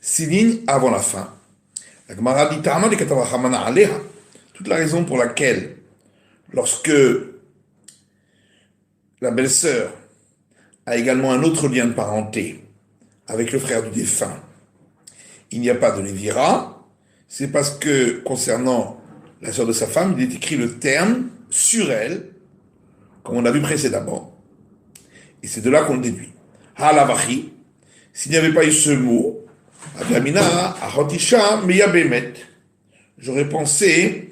6 lignes avant la fin. La Gemara dit Ta'ama de Katavachamana Aleha. Toute la raison pour laquelle, lorsque la belle-sœur a également un autre lien de parenté avec le frère du défunt, il n'y a pas de lévira, c'est parce que concernant la sœur de sa femme, il est écrit le terme sur elle, comme on a vu précédemment. Et c'est de là qu'on le déduit. Halavachi, s'il n'y avait pas eu ce mot, Abamina, Ahotisha, Meyabemet, j'aurais pensé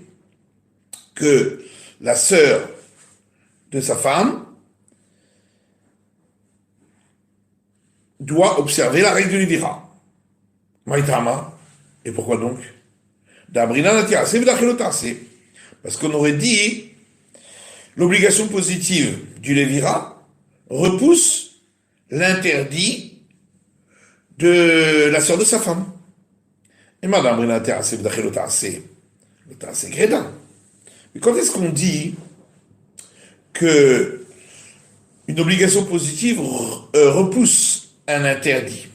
que la sœur de sa femme doit observer la règle du Lévira. Maïtama. Et pourquoi donc? D'abrina natirase, v'dachilotase. Parce qu'on aurait dit l'obligation positive du Lévira repousse l'interdit de la sœur de sa femme. Et madame Brina natirase, v'dachilotase. L'otase grédin. Mais quand est-ce qu'on dit que une obligation positive repousse un interdit?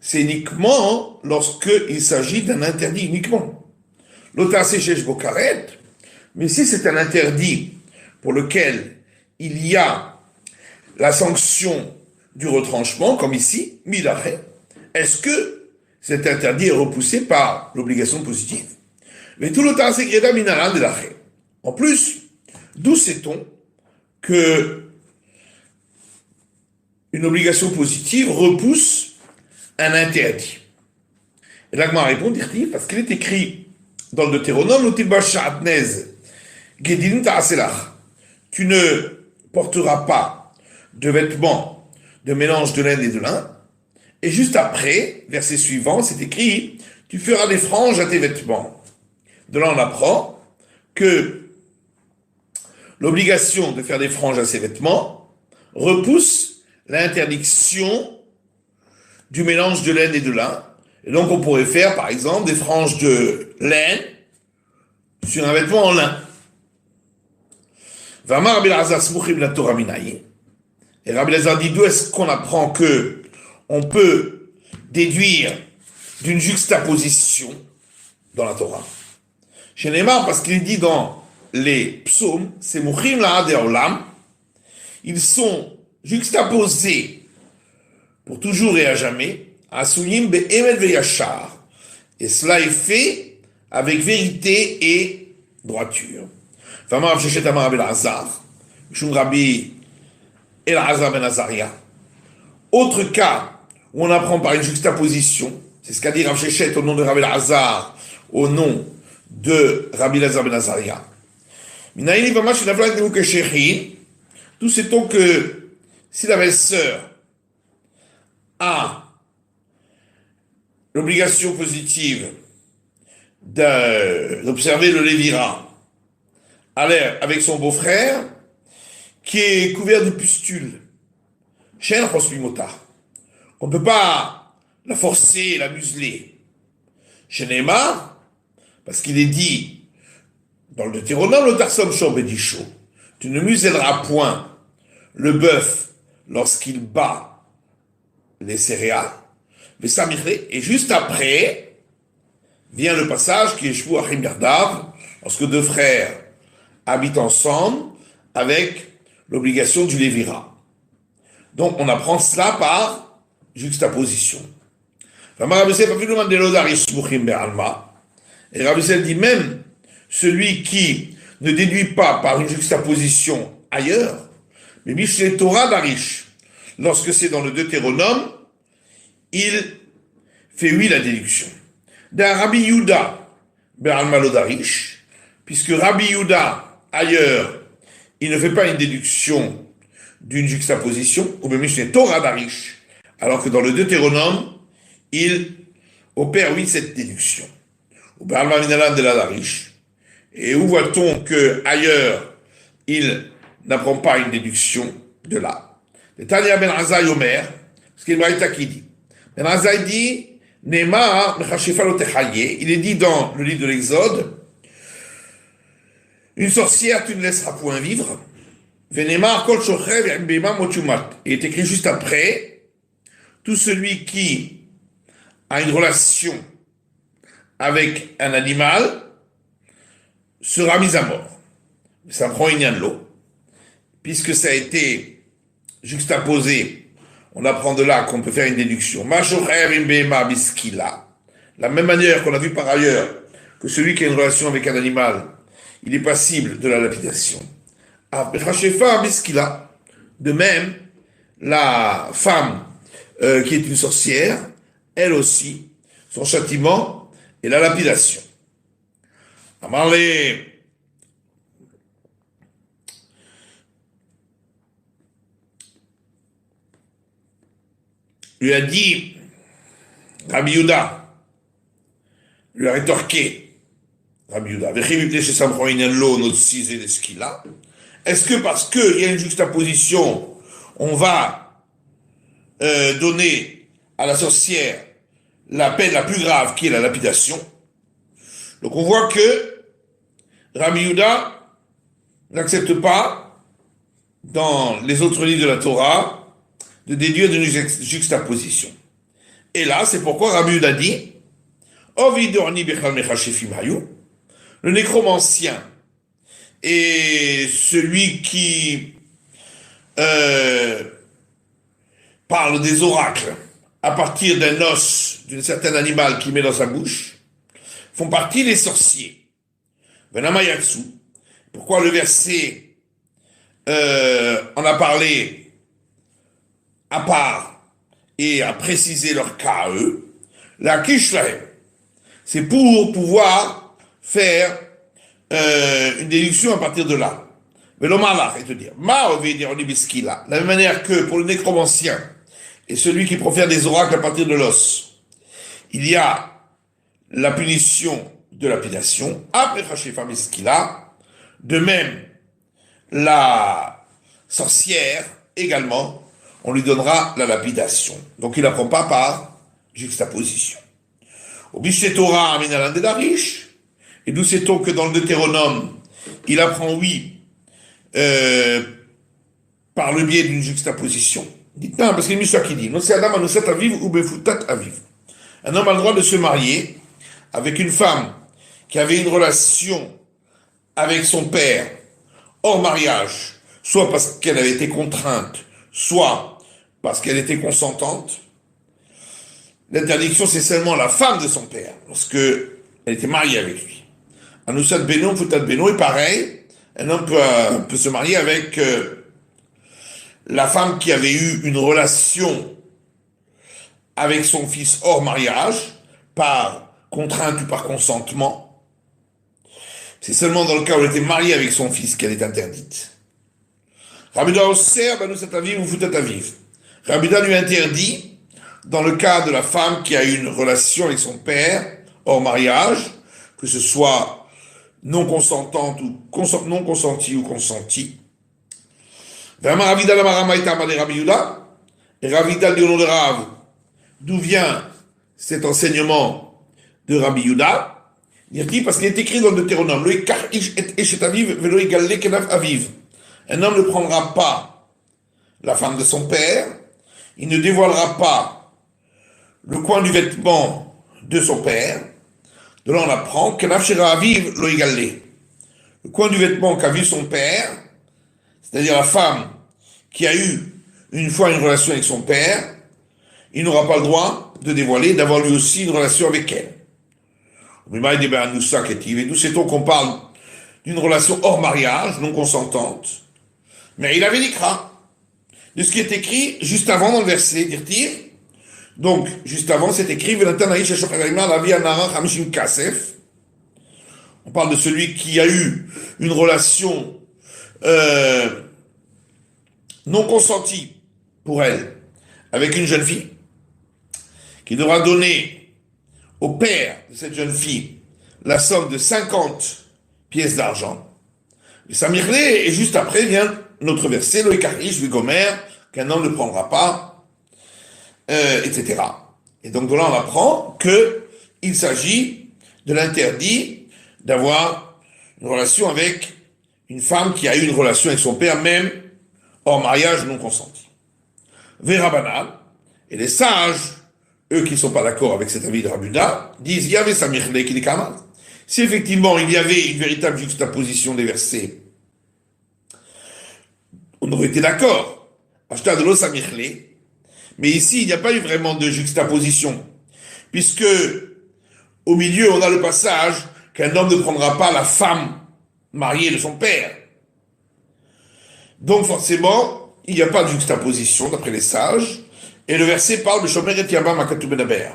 C'est uniquement lorsqu'il s'agit d'un interdit uniquement. L'otase shesh bokaret, mais si c'est un interdit pour lequel il y a la sanction du retranchement, comme ici, midaché, est-ce que cet interdit est repoussé par l'obligation positive? Mais tout l'otase greda minaran de l'aché. En plus, d'où sait-on que une obligation positive repousse un interdit? Et l'Agma répond, dit, parce qu'il est écrit dans le Deutéronome, tu ne porteras pas de vêtements de mélange de laine et de lin. Et juste après, verset suivant, c'est écrit, tu feras des franges à tes vêtements. De là, on apprend que l'obligation de faire des franges à ses vêtements repousse l'interdiction du mélange de laine et de lin. Et donc on pourrait faire par exemple des franges de laine sur un vêtement en lin. Vamar Rabbi Elazar smuchim la Torah minayi. Et Rabbi Elazar dit d'où est-ce qu'on apprend que on peut déduire d'une juxtaposition dans la Torah. Chez Neymar, parce qu'il est dit dans les psaumes, c'est muchim la olam, ils sont juxtaposés pour toujours et à jamais, Asuyim be'emet ve'yachar. Et cela est fait avec vérité et droiture. Famar Shechet Amar Rabbi Elazar, Shum Rabbi Elazar ben Azaria. Autre cas où on apprend par une juxtaposition, c'est ce qu'a dit Rav Shechet au nom de Rabbi Elazar, au nom de Rabbi Elazar ben Azaria. Minaïli Vamash Navlat Nemuke Shechin, tout sait-on que si la belle-sœur a l'obligation positive d'observer le Lévira avec son beau-frère qui est couvert de pustules, on ne peut pas la forcer, la museler. Chez Neymar, parce qu'il est dit dans le Deutéronome, le Tarsom Shobedisho, tu ne muselleras point le bœuf lorsqu'il bat les céréales, mais ça et juste après vient le passage qui est Shvu Achim Yardav, lorsque deux frères habitent ensemble avec l'obligation du Lévira. Donc on apprend cela par juxtaposition. Et Rabbi Sel dit même celui qui ne déduit pas par une juxtaposition ailleurs, mais Mishle Torah d'Arish, lorsque c'est dans le Deutéronome, il fait oui la déduction. D'un Rabbi Yehuda, Be'alma Lodarish, puisque Rabbi Yehuda, ailleurs, il ne fait pas une déduction d'une juxtaposition, ou même c'est Torah d'Arish, alors que dans le Deutéronome, il opère oui cette déduction. Ou Be'alma Minalan de la Darish. Et où voit-on que ailleurs, il n'apprend pas une déduction de là? Le Tanya Ben Azai Omer, ce qui est le qui dit. Ben Azai dit, Neymar, il est dit dans le livre de l'Exode, une sorcière tu ne laisseras point vivre. Venemar kol shochev bema motumat. Il est écrit juste après, tout celui qui a une relation avec un animal sera mise à mort. Ça prend une de l'eau. Puisque ça a été juxtaposé, on apprend de là qu'on peut faire une déduction. La même manière qu'on a vu par ailleurs que celui qui a une relation avec un animal, il est passible de la lapidation. De même, la femme qui est une sorcière, elle aussi, son châtiment est la lapidation. Amarle, lui a dit, Rabbi Yehuda, lui a rétorqué, Rabbi Yehuda, est-ce que parce qu'il y a une juxtaposition, on va donner à la sorcière la peine la plus grave qui est la lapidation? Donc on voit que Rabbi Yehuda n'accepte pas, dans les autres livres de la Torah, de déduire d'une juxtaposition. Et là, c'est pourquoi Rabbi Yehuda dit, le nécromancien et celui qui parle des oracles à partir d'un os d'un certain animal qu'il met dans sa bouche, font partie des sorciers. Venamayatsu. Pourquoi le verset en a parlé à part et a précisé leur cas à eux? La kishlahem, c'est pour pouvoir faire une déduction à partir de là. Mais l'omalach, et te dire, de la même manière que pour le nécromancien et celui qui profère des oracles à partir de l'os, il y a la punition de lapidation, après Chashifa Miskila, de même, la sorcière, également, on lui donnera la lapidation. Donc il n'apprend pas par juxtaposition. Au Bishet Torah, Aminalan de Darish, et d'où sait-on que dans le Deutéronome, il apprend oui, par le biais d'une juxtaposition. Dites non, parce qu'il y a une histoire qui dit, un homme a le droit de se marier avec une femme qui avait une relation avec son père hors mariage, soit parce qu'elle avait été contrainte, soit parce qu'elle était consentante. L'interdiction, c'est seulement la femme de son père, lorsque elle était mariée avec lui. Anoussat Beno, Foutat Beno, et pareil, un homme peut se marier avec la femme qui avait eu une relation avec son fils hors mariage, par contrainte ou par consentement. C'est seulement dans le cas où elle était mariée avec son fils qu'elle est interdite. Rabida Osser, Anoussat Aviv ou Foutat Aviv. Rabida lui interdit, dans le cas de la femme qui a eu une relation avec son père hors mariage, que ce soit non consentante ou non consentie ou consentie. Vraiment, Ravida la Maramaïta Amade Rabbi Yehuda, et Ravida dit au nom de Rav, d'où vient cet enseignement de Rabbi Yehuda? Il dit parce qu'il est écrit dans le Deutéronome, Lo yikach ish et eshet aviv velo yigale kenav aviv. Un homme ne prendra pas la femme de son père, il ne dévoilera pas le coin du vêtement de son père. De là on apprend kenav shera aviv lo yigale. Le coin du vêtement qu'a vu son père, c'est-à-dire la femme qui a eu une fois une relation avec son père, il n'aura pas le droit de dévoiler, d'avoir lui aussi une relation avec elle. Et d'où sait-on qu'on parle d'une relation hors mariage, non consentante, mais il avait l'ikra de ce qui est écrit juste avant dans le verset, dire-t-il. Donc, juste avant, c'est écrit, on parle de celui qui a eu une relation non consentie pour elle avec une jeune fille, qui devra donner au père de cette jeune fille la somme de 50 pièces d'argent. Et Samirle, et juste après vient notre verset, le Ekarish, le Gomer, qu'un homme ne prendra pas, etc. Et donc de là on apprend qu'il s'agit de l'interdit d'avoir une relation avec une femme qui a eu une relation avec son père, même hors mariage non consenti. Vérabana, et les sages, eux qui ne sont pas d'accord avec cet avis de Rabbi Yehuda, disent, il y avait Samirle qui est Kamal. Si effectivement il y avait une véritable juxtaposition des versets, on aurait été d'accord. Ashta de l'eau Samirle. Mais ici, il n'y a pas eu vraiment de juxtaposition. Puisque, au milieu, on a le passage qu'un homme ne prendra pas la femme mariée de son père. Donc, forcément, il n'y a pas de juxtaposition, d'après les sages. Et le verset parle de Shomer et Yabam Akatou Benaber.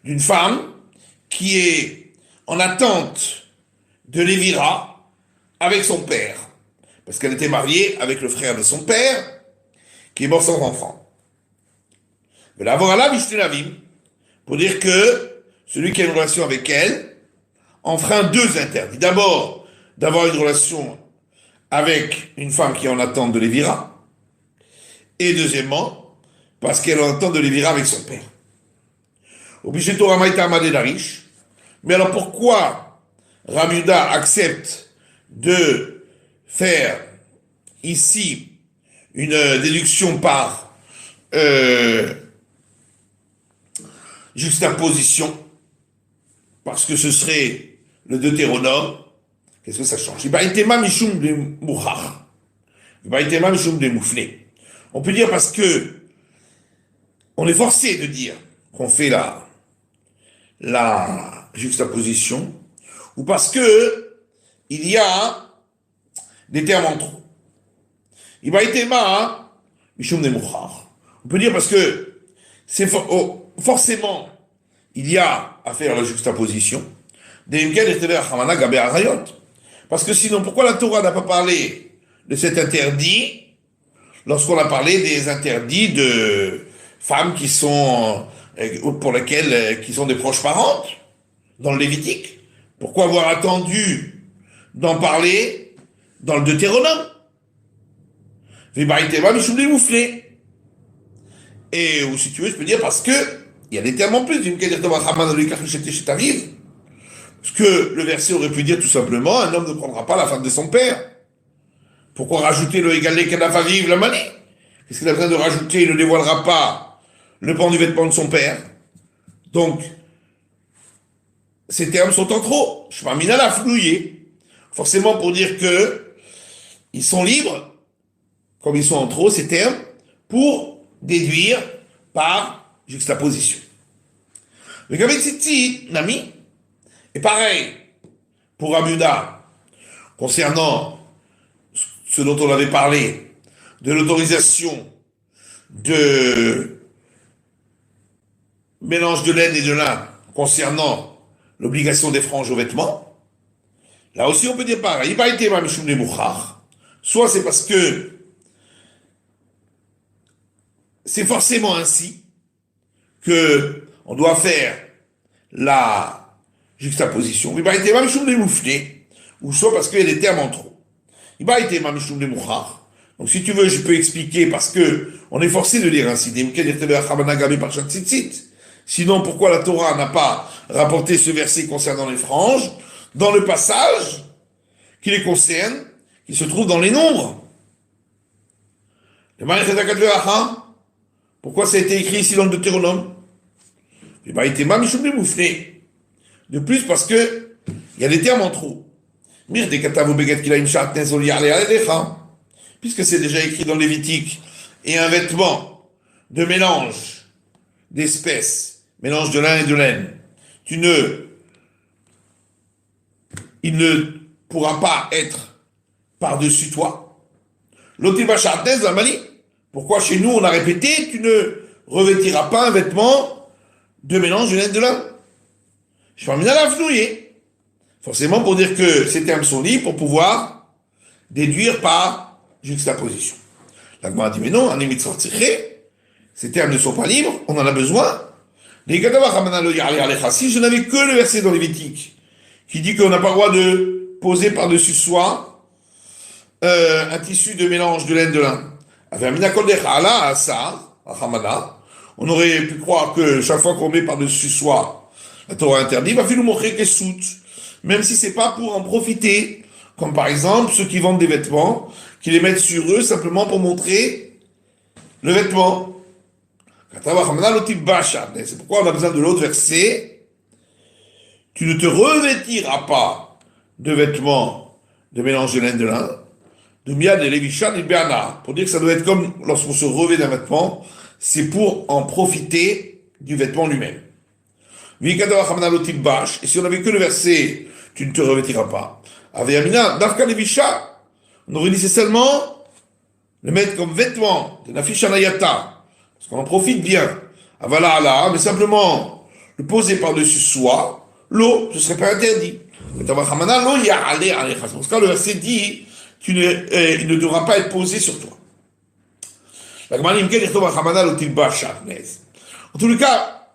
D'une femme qui est en attente de Lévira avec son père. Parce qu'elle était mariée avec le frère de son père, qui est mort sans enfant. Mais la voilà, Vishtunavim, pour dire que celui qui a une relation avec elle enfreint deux interdits. D'abord, d'avoir une relation avec une femme qui est en attente de Lévira. Et deuxièmement, parce qu'elle est en attente de Lévira avec son père. Obligé Torah Maïta Amadé Darish. Mais alors pourquoi Rabbi Yehuda accepte de faire ici une déduction par juxtaposition, parce que ce serait le Deutéronome? Qu'est-ce que ça change? On peut dire parce que on est forcé de dire qu'on fait la juxtaposition, ou parce que il y a des termes en trop. On peut dire parce que c'est forcément il y a à faire la juxtaposition. Parce que sinon, pourquoi la Torah n'a pas parlé de cet interdit lorsqu'on a parlé des interdits de femmes qui sont, pour lesquelles, qui sont des proches parentes, dans le Lévitique? Pourquoi avoir attendu d'en parler dans le Deutéronome? Et, ou si tu veux, je peux dire parce que, il y a des termes en plus, parce que le verset aurait pu dire tout simplement, un homme ne prendra pas la femme de son père. Pourquoi rajouter le égalé qu'elle n'a pas vivre la manée? Qu'est-ce qu'il a besoin de rajouter? Il ne dévoilera pas le pan du vêtement de son père. Donc, ces termes sont en trop. Je m'amène à la flouiller. Forcément pour dire que ils sont libres, comme ils sont en trop, ces termes, pour déduire par juxtaposition. Le Gavit Titi, Nami, et pareil, pour Rabbi Yehuda, concernant ce dont on avait parlé, de l'autorisation de mélange de laine et de lin, concernant l'obligation des franges aux vêtements, là aussi on peut dire pareil, soit c'est parce que c'est forcément ainsi que on doit faire la juxtaposition, ou soit parce qu'il y a des termes en trop. Donc si tu veux, je peux expliquer parce que on est forcé de lire ainsi. Sinon, pourquoi la Torah n'a pas rapporté ce verset concernant les franges dans le passage qui les concerne, qui se trouve dans les nombres? Pourquoi ça a été écrit ici dans le Deutéronome? De plus, parce que il y a des termes en trop. Puisque c'est déjà écrit dans Lévitique, et un vêtement de mélange d'espèces, mélange de lin et de laine, il ne pourra pas être par-dessus toi. L'otiba chartez, la Mali. Pourquoi chez nous on a répété, tu ne revêtiras pas un vêtement de mélange de laine et de lin? Je vais la fnouiller. Forcément pour dire que ces termes sont libres pour pouvoir déduire par juxtaposition. La Gemara dit mais non, ces termes ne sont pas libres, on en a besoin. Si je n'avais que le verset dans Lévitique qui dit qu'on n'a pas le droit de poser par-dessus soi un tissu de mélange de laine de lin. On aurait pu croire que chaque fois qu'on met par-dessus soi, la Torah interdit, va nous montrer qu'elle soute, même si c'est pas pour en profiter, comme par exemple ceux qui vendent des vêtements, qui les mettent sur eux simplement pour montrer le vêtement. C'est pourquoi on a besoin de l'autre verset. Tu ne te revêtiras pas de vêtements de mélange de laine de lin, de miad et lévishan et béana. Pour dire que ça doit être comme lorsqu'on se revêt d'un vêtement, c'est pour en profiter du vêtement lui-même. Et si on avait que le verset, tu ne te revêtiras pas. Aveyamina, Dafka Levisha, on aurait dit c'est seulement le mettre comme vêtement de Nafish Anayata, parce qu'on en profite bien. Avala Allah, mais simplement le poser par-dessus soi, l'eau, ce serait pas interdit. C'est pour ça que le verset dit, il ne devra pas être posé sur toi. En tous les cas,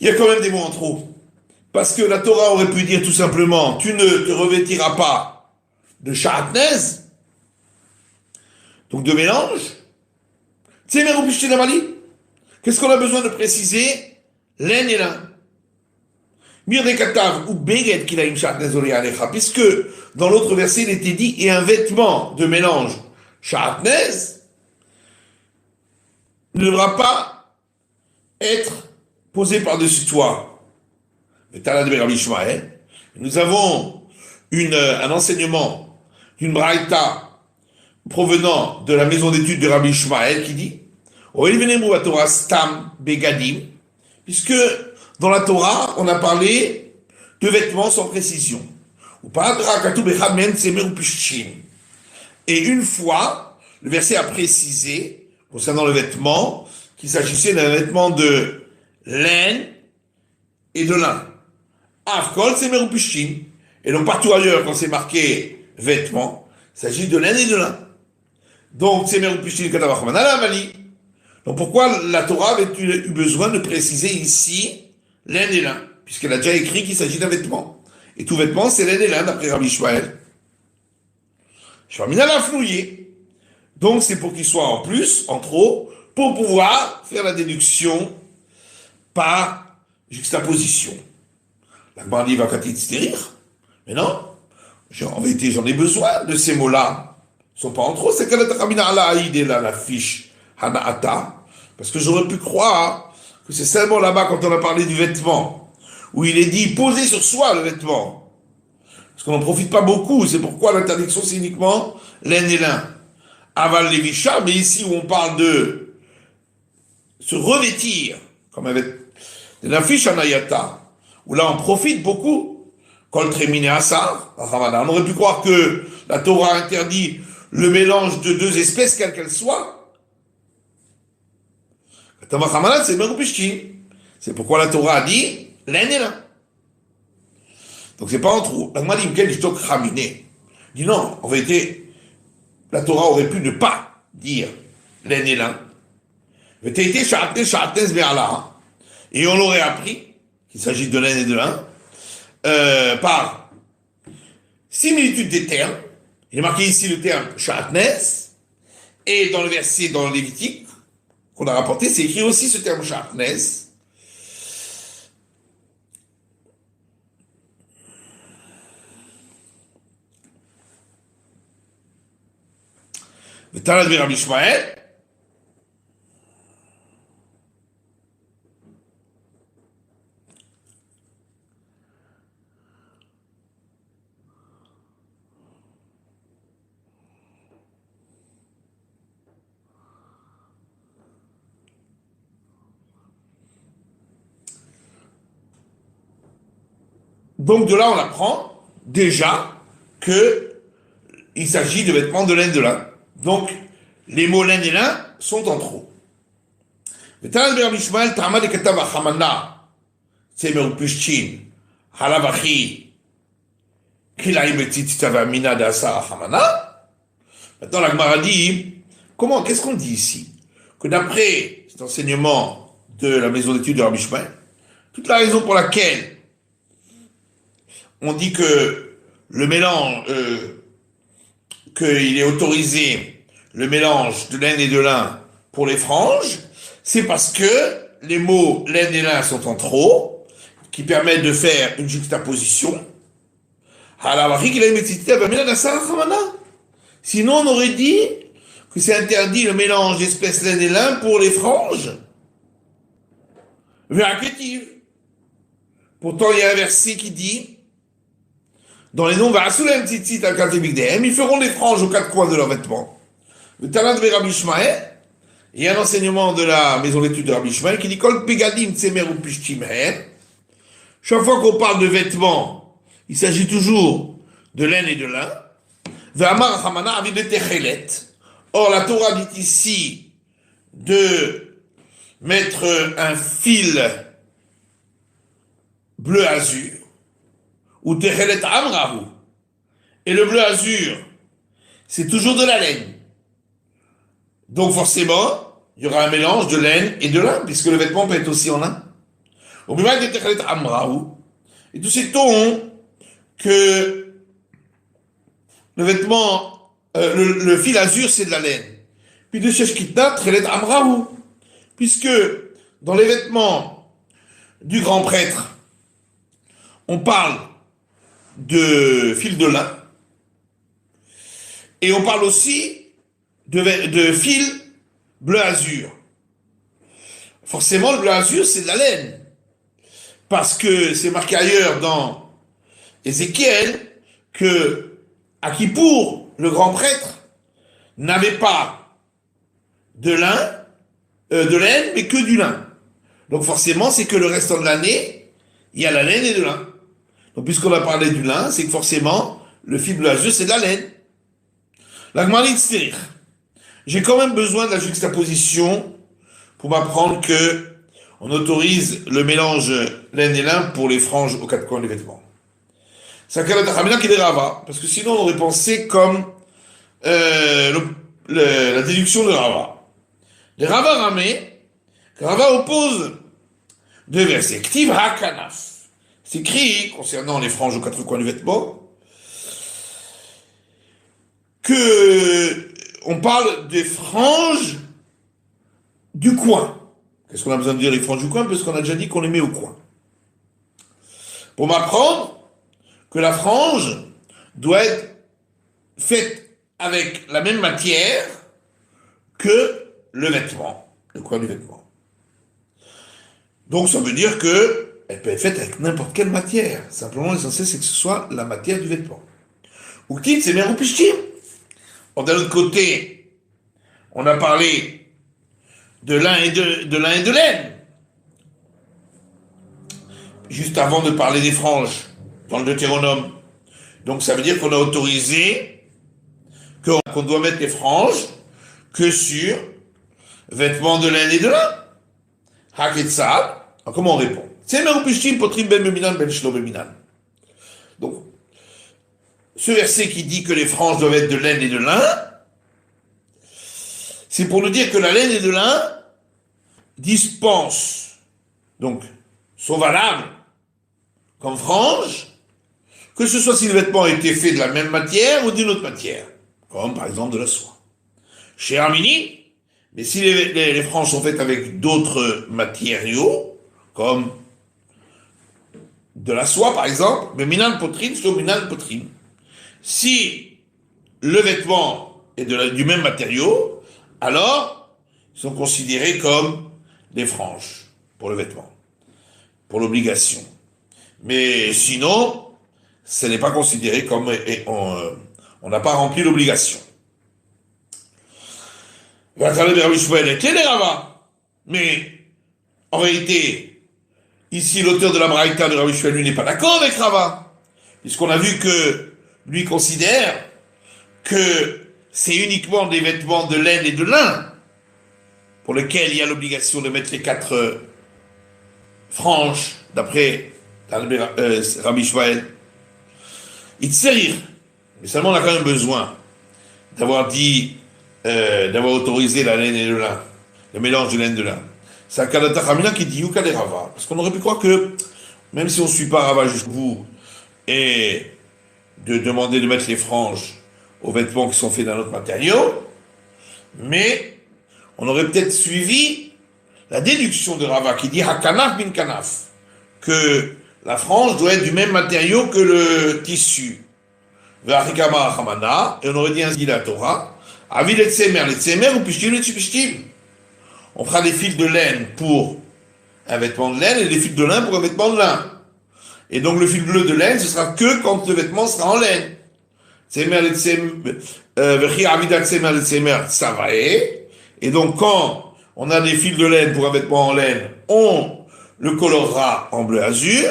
il y a quand même des mots en trop. Parce que la Torah aurait pu dire tout simplement, tu ne te revêtiras pas de sha'atnez, donc de mélange. Qu'est-ce qu'on a besoin de préciser? Laine et lin. Mirdekatav ou beget qu'il a une sha'atnez alecha, puisque dans l'autre verset il était dit, et un vêtement de mélange sha'atnez ne devra pas être posé par-dessus toi. Nous avons un enseignement d'une braïta provenant de la maison d'études de Rabbi Ishmael qui dit puisque dans la Torah on a parlé de vêtements sans précision. Et une fois, le verset a précisé concernant le vêtement qu'il s'agissait d'un vêtement de laine et de lin. Avkol, c'est merupishin. Et donc partout ailleurs, quand c'est marqué vêtements, il s'agit de laine et de lin. Donc c'est merupishin katavachman alamali. Donc pourquoi la Torah avait eu besoin de préciser ici laine et lin, puisqu'elle a déjà écrit qu'il s'agit d'un vêtement. Et tout vêtement, c'est laine et lin, d'après Rabbi Ishmael. Shvamina l'a flouillé. Donc c'est pour qu'il soit en plus, en trop, pour pouvoir faire la déduction par juxtaposition. La Gemara dit va rire. Mais non, en vérité, j'en ai besoin de ces mots-là. Ils ne sont pas en trop. C'est la fiche Hanaata. Parce que j'aurais pu croire que c'est seulement là-bas quand on a parlé du vêtement, où il est dit poser sur soi le vêtement. Parce qu'on n'en profite pas beaucoup. C'est pourquoi l'interdiction, c'est uniquement laine et lin. Aval levisha, mais ici où on parle de se revêtir, comme avec la fiche Anayata, où là on profite beaucoup. On aurait pu croire que la Torah interdit le mélange de deux espèces, quelle qu'elle soit. C'est pourquoi la Torah a dit laine et lin. Donc c'est pas en trop. La Gemara dit non, en vérité, la Torah aurait pu ne pas dire laine et lin. Et on l'aurait appris qu'il s'agit de laine et de lin par similitude des termes. Il est marqué ici le terme sha'atnez, et dans le verset dans le Lévitique qu'on a rapporté, c'est écrit aussi ce terme sha'atnez. Le Talmud de Rabbi Ishmael. Donc de là, on apprend déjà que il s'agit de vêtements de laine de lin. Donc, les mots laine et lin sont en trop. Le Talmud de Rabbi Ishmael, Ta'amad et Katav Achamana, Tsemer Pushchin, Halavachi, Kilaim et Titavamina Dasa Achamana. Maintenant, la Gemara dit, qu'est-ce qu'on dit ici? Que d'après cet enseignement de la maison d'études de Rabbi Ishmael, toute la raison pour laquelle on dit que le mélange, qu'il est autorisé le mélange de laine et de lin pour les franges, c'est parce que les mots laine et lin sont en trop, qui permettent de faire une juxtaposition. Sinon, on aurait dit que c'est interdit le mélange d'espèces laine et lin pour les franges. Vérakétive. Pourtant, il y a un verset qui dit, dans les noms, ils feront les franges aux quatre coins de leurs vêtements. Le talent de Rabbi Ishmael, il y a un enseignement de la maison d'études de Rabbi Ishmael qui dit, Kol pegadim tsemer ou pishtim. Chaque fois qu'on parle de vêtements, il s'agit toujours de laine et de lin. Or, la Torah dit ici de mettre un fil bleu azur, ou techelet amrahu. Et le bleu azur, c'est toujours de la laine. Donc forcément, il y aura un mélange de laine et de lin, puisque le vêtement peut être aussi en lin. Et tous ces tons que le vêtement, le fil azur, c'est de la laine. Puis de Sheshkitna, Trelet Amrahu. Puisque dans les vêtements du grand prêtre, on parle de fil de lin, et on parle aussi de fil bleu azur. Forcément, le bleu azur, c'est de la laine. Parce que c'est marqué ailleurs dans Ézéchiel que à Kippour, le grand prêtre n'avait pas de laine, mais que du lin. Donc forcément, c'est que le restant de l'année, il y a la laine et de lin. Donc puisqu'on a parlé du lin, c'est que forcément, le fil bleu azur, c'est de la laine. La Gmalit Sterich. J'ai quand même besoin de la juxtaposition pour m'apprendre que on autorise le mélange laine et lin pour les franges aux quatre coins des vêtements. C'est un cas de qui est Rava, parce que sinon on aurait pensé comme la déduction de Rava. Les Rava Ramé, Rava oppose deux versets. Ktiv ha-kanaf. C'est écrit, concernant les franges aux quatre coins du vêtement, que on parle des franges du coin. Qu'est-ce qu'on a besoin de dire les franges du coin? Parce qu'on a déjà dit qu'on les met au coin. Pour m'apprendre que la frange doit être faite avec la même matière que le vêtement, le coin du vêtement. Donc ça veut dire que elle peut être faite avec n'importe quelle matière. Simplement, l'essentiel, c'est que ce soit la matière du vêtement. Ou quitte, c'est bien roupishtim. D'un autre côté, on a parlé de lin et de laine. Juste avant de parler des franges, dans le Deutéronome. Donc ça veut dire qu'on a autorisé qu'on doit mettre les franges que sur vêtements de laine et de lin. Haketzad. Comment on répond? Donc, ce verset qui dit que les franges doivent être de laine et de lin, c'est pour nous dire que la laine et de lin dispensent, donc sont valables comme franges, que ce soit si le vêtement a été fait de la même matière ou d'une autre matière, comme par exemple de la soie. Chez Armini, mais si les franges sont faites avec d'autres matériaux, comme de la soie par exemple, mais minan potrine, sur minan potrine. Si le vêtement est du même matériau, alors ils sont considérés comme des franges pour le vêtement, pour l'obligation. Mais sinon, ce n'est pas considéré comme on n'a pas rempli l'obligation. Mais en réalité, ici l'auteur de la Braïta de Rabbi Shmuel, lui, n'est pas d'accord avec Rava, puisqu'on a vu que lui considère que c'est uniquement des vêtements de laine et de lin pour lesquels il y a l'obligation de mettre les 4 franges, d'après Rabbi Shmuel. Il te rire, mais seulement on a quand même besoin d'avoir dit, d'avoir autorisé la laine et le lin, le mélange de laine et de lin. C'est un Kadata Ramina qui dit Yuka de Rava. Parce qu'on aurait pu croire que, même si on ne suit pas Rava jusqu'au bout, et de demander de mettre les franges aux vêtements qui sont faits d'un autre matériau, mais on aurait peut-être suivi la déduction de Rava qui dit Hakanaf bin Kanaf, que la frange doit être du même matériau que le tissu. Et on aurait dit ainsi la Torah, Avis les tsemer ou pishtim les pishtim. On fera des fils de laine pour un vêtement de laine et des fils de lin pour un vêtement de lin. Et donc le fil bleu de laine, ce sera que quand le vêtement sera en laine. Tsemer les tsemer, ça va et donc quand on a des fils de laine pour un vêtement en laine, on le colorera en bleu azur,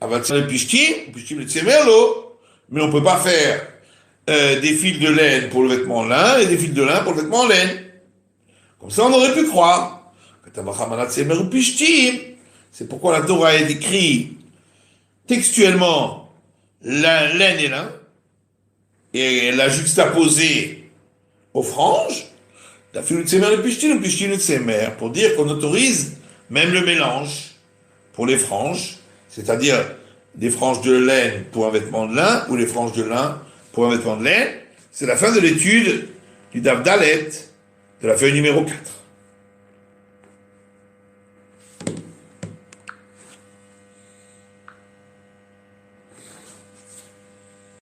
avec les pishtim les tsemer l'eau. Mais on peut pas faire des fils de laine pour le vêtement en lin et des fils de lin pour le vêtement en laine. Comme ça, on aurait pu croire. C'est pourquoi la Torah est écrite textuellement laine et lin, et elle l'a juxtaposé aux franges, pour dire qu'on autorise même le mélange pour les franges, c'est-à-dire des franges de laine pour un vêtement de lin ou les franges de lin pour un vêtement de laine. C'est la fin de l'étude du Daf Dalet de la feuille numéro 4.